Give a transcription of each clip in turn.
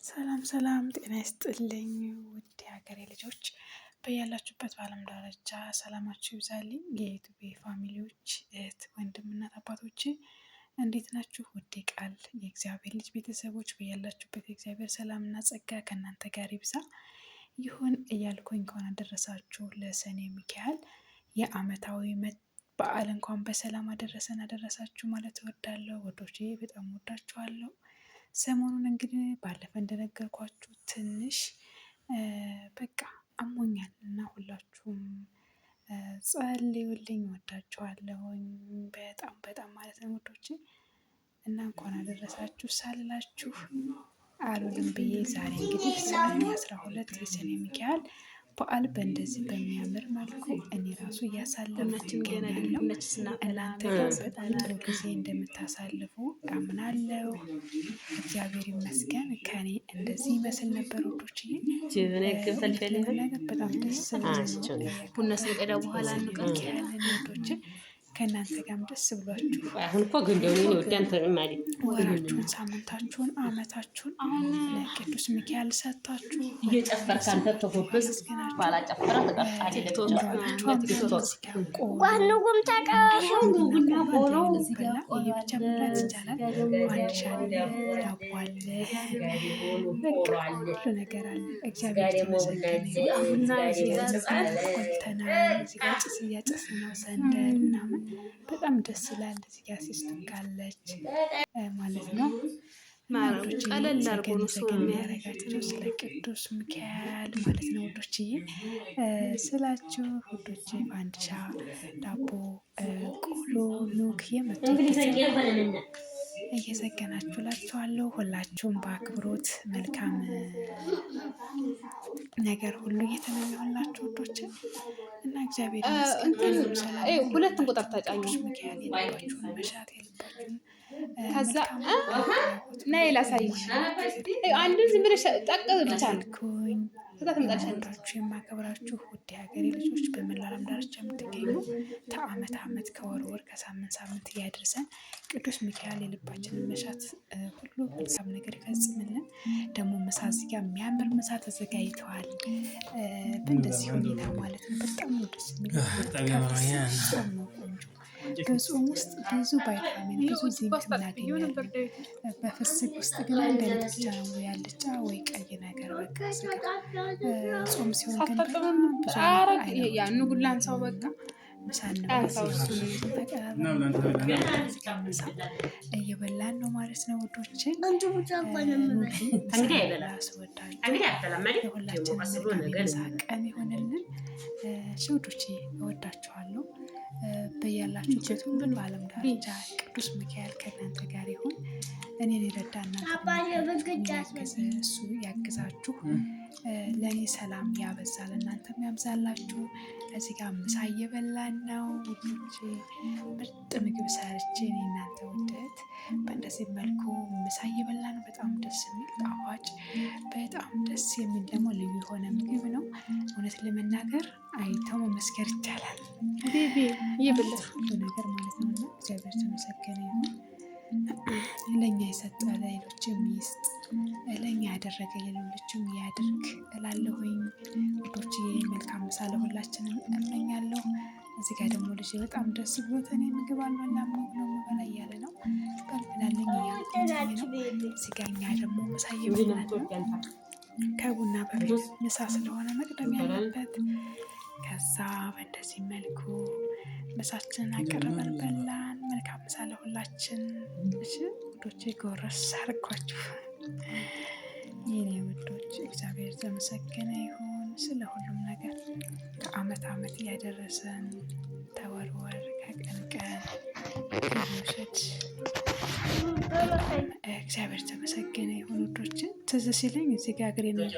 ሰላም ሰላም፣ ጤና ይስጥልኝ ውድ የሀገሬ ልጆች በያላችሁበት በዓለም ዳርቻ ሰላማችሁ ይብዛልኝ። የዩቱቤ ፋሚሊዎች እህት ወንድምና አባቶች እንዴት ናችሁ? ውድ ቃል የእግዚአብሔር ልጅ ቤተሰቦች በያላችሁበት የእግዚአብሔር ሰላምና ጸጋ ከእናንተ ጋር ይብዛ ይሁን እያልኩኝ እንኳን አደረሳችሁ ለሰኔ ሚካኤል የዓመታዊ በዓል እንኳን በሰላም አደረሳችሁ ማለት እወዳለሁ። ወዶቼ በጣም ወዳችኋለሁ። ሰሞኑን እንግዲህ ባለፈ እንደነገርኳችሁ ትንሽ በቃ አሞኛል እና ሁላችሁም ጸልዩልኝ። ወዳችኋለሁኝ በጣም ማለት ነው ወዶቼ እና እንኳን አደረሳችሁ ሳልላችሁ አሉልም ብዬ ዛሬ እንግዲህ ሰኔ 12 የሰኔ ሚካኤል በዓል በእንደዚህ በሚያምር መልኩ እኔ ራሱ እያሳለፍኩ እገኛለሁ። እናንተ ጋር በጣም ጥሩ ጊዜ እንደምታሳልፉ አምናለሁ። እግዚአብሔር ይመስገን። ከኔ እንደዚህ ይመስል ነበር ወዶችዬ። ነገር በጣም ደስ ቡና ስንቀዳ በኋላ ወዶች ከእናንተ ጋርም ደስ ብሏችሁ አሁን እኮ ገንደውን ይወዳን ተማሪ ወራችሁን፣ ሳምንታችሁን፣ አመታችሁን ለቅዱስ ሚካኤል ሰጥታችሁ እየጨፈርክ አንተ ተጎበዝ ባላጨፈራ ተቀጣጣ ቋንቋም ታቀራሹ ቡና ቆሎ እዚህ ጋር ብቻ መብላት ይቻላል። አንድ ሻለ ዳቦ አለ፣ ሁሉ ነገር አለ። እግዚአብሔር ይመስገን። አሁንና ቆልተናል። እዚህ ጋር ጭስ እያጨስን ነው። ሰንደል ምናምን በጣም ደስ ይላል። እዚህ ጋር ሲስተካለች ማለት ነው። ማሮች ቀለል አድርጎ ነው ሰው የሚያረጋቸው ስለ ቅዱስ ሚካኤል ማለት ነው ወዶችዬ ስላችሁ ወዶቼ ፋንዲሻ፣ ዳቦ፣ ቆሎ፣ ኑግ እየዘገናችሁ ላችኋለሁ። ሁላችሁም በአክብሮት መልካም ነገር ሁሉ እየተመኘሁላችሁ ወዶች እና እግዚአብሔር ይመስገን። ሁለት ቁጥር ተጫኙ ሚካኤል የልባችሁን መሻት የልባችሁን ከዛ ነይ ላሳይሽ። አንዱን ዝም ብለሽ ጠቅ ብቻ አልኩኝ። ከዛ ተመጣጣችሁ የማከብራችሁ ውድ ሀገሬ ልጆች በመላው ዓለም ዳርቻ የምትገኙ ከዓመት ከወር ከሳምንት እያደርሰን ቅዱስ ሚካኤል የልባችንን መሻት ሁሉ መልካም ነገር ይፈጽምልን። ደግሞ ምሳ እዚህ ጋር የሚያምር ምሳ ተዘጋጅተዋል። በእንደዚህ ሁኔታ ማለት ነው። በጣም ነው ደስ የሚለው። በጾም ውስጥ ብዙ ቫይታሚን ብዙ ዚንክ እናገኛለን። በፍስክ ውስጥ ግን አንድ አይነት ብቻ ነው፣ ወይ አልጫ ወይ ቀይ ነገር በቃ ስጋ። ጾም ሲሆን ግን ያን ጉላን ሰው በቃ ምሳ እየበላን ነው ማለት ነው ውዶች። ቀን ይሆንልን ውዶች። እወዳችኋለሁ። በያላችሁበት ሁሉ በዓለም ዳርቻ ቅዱስ ሚካኤል ከእናንተ ጋር ይሁን። እኔን የረዳ እናንተ እሱ ያግዛችሁ። ለእኔ ሰላም ያበዛል፣ እናንተም ያብዛላችሁ። እዚህ ጋር ምሳ እየበላን ነው ውዶቼ። ምርጥ ምግብ ሰርቼ እኔ እናንተ ውደት በእንደዚህ መልኩ ምሳ እየበላን ነው። በጣም ደስ የሚል ጣፋጭ፣ በጣም ደስ የሚል ደግሞ ልዩ የሆነ ምግብ ነው። እውነት ለመናገር አይተው መመስከር ይቻላል። ይብልጥ ሁሉ ነገር ማለት ነው። እና እግዚአብሔር ተመሰገነ ይሁን። ለእኛ የሰጠ ለሌሎችም ይስጥ፣ ለእኛ ያደረገ ለሌሎችም ያድርግ እላለሁኝ ውዶች። መልካም ምሳ ለሁላችንም እመኛለሁ። እዚህ ጋር ደግሞ ልጅ በጣም ደስ ብሎት እኔ ምግብ አልበላም ነው የምበላ እያለ ነው። በልብላለኝ እያልኩኝ ነው። እዚህ ጋር እኛ ደግሞ ምሳ እየበላን ነው። ከቡና በፊት ምሳ ስለሆነ መቅደም ያለበት። ከዛ በእንደዚህ መልኩ ምሳችንን አቀርበን በላን። መልካም ምሳ ለሁላችን። እሺ ውዶቼ፣ ጎረስ አርጓችሁ የኔ ውዶች። እግዚአብሔር የተመሰገነ ይሁን ስለ ሁሉም ነገር። ከዓመት እያደረሰን ተወርወር ከቀን ከመውሰድ እግዚአብሔር ተመሰገነ ይሁን ውዶች። ትዝ ሲለኝ እዚህ ጋር እግሬ እንዴት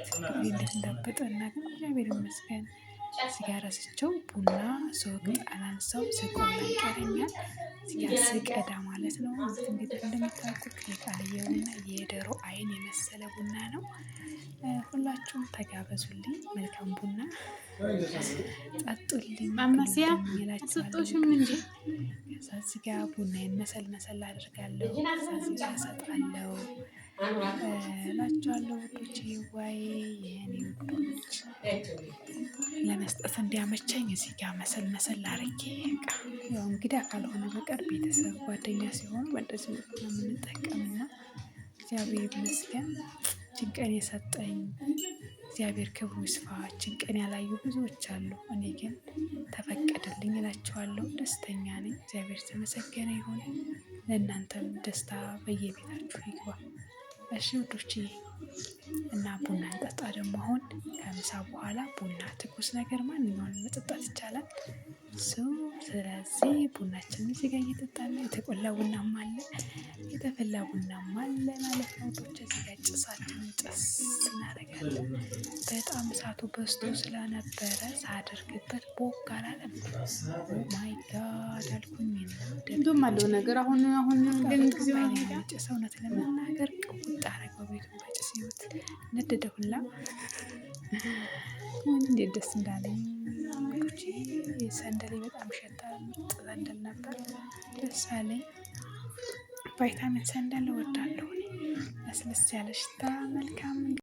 እንዳበጠ እና ግን እግዚአብሔር ይመስገን እዚጋ ረስቸው ቡና ሶግ አላንሳው ስቆላ ይቀረኛል። እዚጋ ስቀዳ ማለት ነው። እንግዲህ እንደምታውቁት የቃልየውና የዶሮ አይን የመሰለ ቡና ነው። ሁላችሁም ተጋበዙልኝ። መልካም ቡና ጠጡልኝ። ማማሲያ ሰጦሽም እንጂ ከዛ እዚጋ ቡናዬን መሰል አድርጋለሁ። ከዛ እዚጋ ሰጣለሁ። እላችኋለሁ ውዶች። ዋይ የኔ ውዶች ለመስጠት እንዲያመቸኝ እዚህ ጋር መሰል አድርጌ በቃ ያው እንግዳ ካልሆነ በቀር ቤተሰብ ጓደኛ ሲሆኑ በእንደዚህ መልኩ ነው የምንጠቀምና እግዚአብሔር ይመስገን ጭንቀን የሰጠኝ እግዚአብሔር ክብሩ ይስፋ። ጭንቀን ያላዩ ብዙዎች አሉ፣ እኔ ግን ተፈቀደልኝ እላችኋለሁ። ደስተኛ ነኝ። እግዚአብሔር የተመሰገነ ይሁን። ለእናንተም ደስታ በየቤታችሁ ይግባ። እሺ ውዶችዬ እና ቡና እንጠጣ። ደግሞ አሁን ከምሳ በኋላ ቡና ትኩስ ነገር ማንኛውንም መጠጣት ይቻላል። ስለዚህ ቡናችንን እዚህ ጋር እየጠጣን ነው። የተቆላ ቡናም አለ የተፈላ ቡናም አለ ማለት ነው ውዶች። እዚህ ጋር ጭሳችንን ጭስ እናደርጋለን። በጣም እሳቱ በዝቶ ስለነበረ ሳደርግበት ቦግ አላለም። ማይ ጋድ አልኩኝ። እንደውም አለው ነገር አሁን ግን ጊዜው ጭስ እውነት ለመናገር ቅውጥ አደረገው ቤቱን በጭስ ህይወት ነደደ ሁላ። እንዴት ደስ እንዳለኝ ሰንደሌ በጣም ይሸታል። ሰንደል ነበር ደስ አለኝ። ቫይታሚን ሰንደል እወዳለሁ። ለስለስ ያለ ሽታ መልካም